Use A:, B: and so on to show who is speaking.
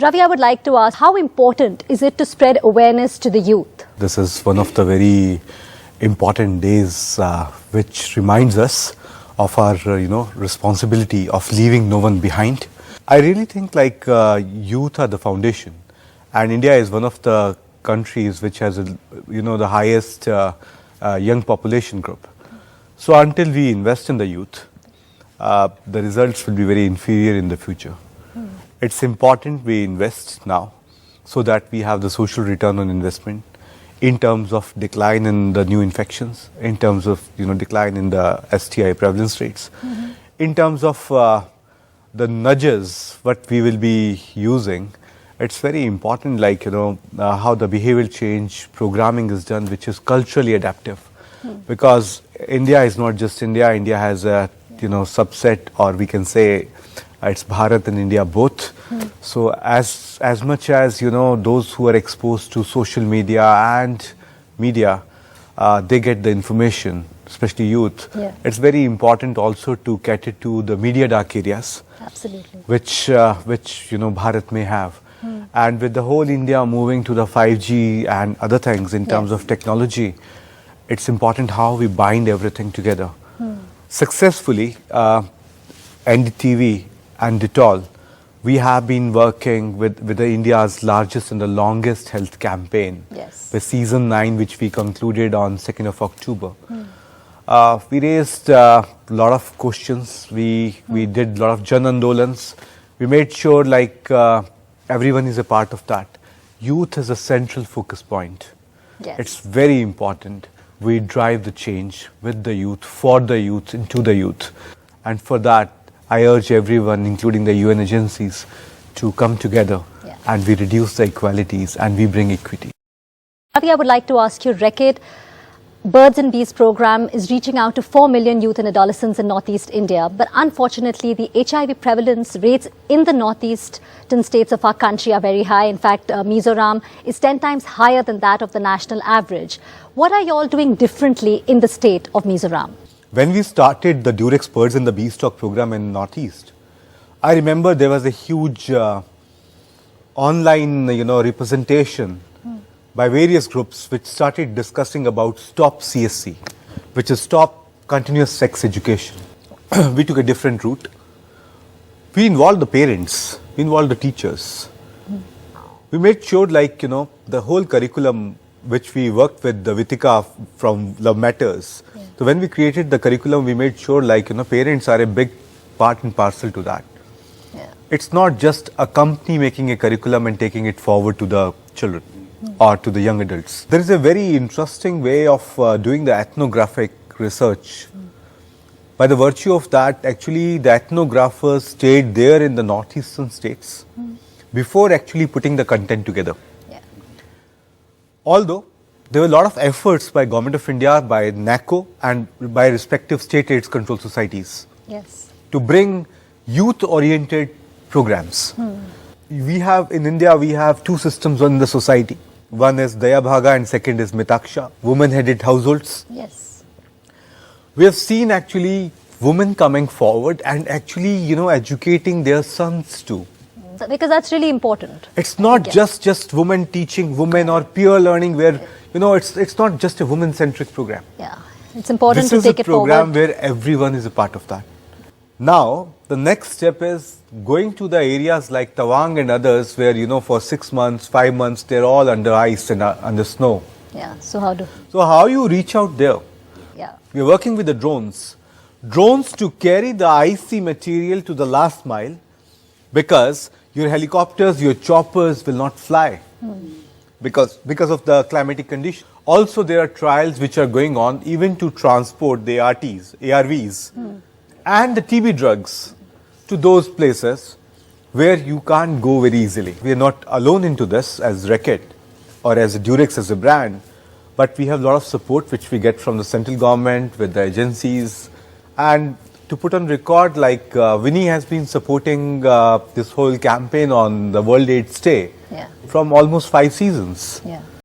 A: Ravi, I would like to ask, how important is it to spread awareness to the youth?
B: This is one of the very important days which reminds us of our responsibility of leaving no one behind. I really think youth are the foundation, and India is one of the countries which has the highest young population group. So until we invest in the youth, the results will be very inferior in the future. It's important we invest now so that we have the social return on investment in terms of decline in the new infections, in terms of decline in the STI prevalence rates, in terms of the nudges what we will be using. It's very important how the behavioral change programming is done, which is culturally adaptive, because India is not just India. India has a subset, or we can say it's Bharat and India both. So as much as those who are exposed to social media and media, they get the information, especially youth. It's very important also to cater to the media dark areas.
A: Absolutely.
B: Which Bharat may have. And with the whole India moving to the 5G and other things in terms of technology, it's important how we bind everything together. Successfully, NDTV and Dettol, we have been working with the India's largest and the longest health campaign. The season 9, which we concluded on 2nd of October. We raised a lot of questions. We did a lot of Jan Andolans. We made sure everyone is a part of that. Youth is a central focus point. It's very important we drive the change with the youth, for the youth, into the youth. And for that, I urge everyone, including the UN agencies, to come together and we reduce the inequalities and we bring equity.
A: Ravi, I would like to ask you, Reckitt, Birds and Bees program is reaching out to 4 million youth and adolescents in Northeast India. But unfortunately, the HIV prevalence rates in the northeastern states of our country are very high. In fact, Mizoram is 10 times higher than that of the national average. What are you all doing differently in the state of Mizoram?
B: When we started the Durex Birds and the Beestock program in Northeast, I remember there was a huge online representation by various groups which started discussing about Stop CSC, which is Stop Continuous Sex Education. We took a different route. We involved the parents, we involved the teachers. We made sure the whole curriculum which we worked with the Vitika from Love Matters. So when we created the curriculum, we made sure parents are a big part and parcel to that. It's not just a company making a curriculum and taking it forward to the children or to the young adults. There is a very interesting way of doing the ethnographic research. By the virtue of that, actually the ethnographers stayed there in the northeastern states before actually putting the content together. Although there were a lot of efforts by Government of India, by NACO and by respective state AIDS control societies to bring youth-oriented programs. We have, in India, we have two systems in the society. One is Daya Bhaga and second is Mitaksha, women-headed households. We have seen actually women coming forward and actually, educating their sons too.
A: Because that's really important.
B: It's not just women teaching women or peer learning where, it's not just a women-centric program.
A: It's important to take it forward.
B: This is a program where everyone is a part of that. Now, the next step is going to the areas like Tawang and others where, for 6 months, 5 months, they're all under ice and under snow.
A: So
B: how you reach out there? We're working with the drones. Drones to carry the icy material to the last mile, because your helicopters, your choppers will not fly because of the climatic condition. Also, there are trials which are going on even to transport the ARVs and the TB drugs to those places where you can't go very easily. We are not alone into this as Reckitt or as Durex as a brand, but we have a lot of support which we get from the central government with the agencies. And to put on record, Winnie has been supporting this whole campaign on the World AIDS Day from almost 5 seasons.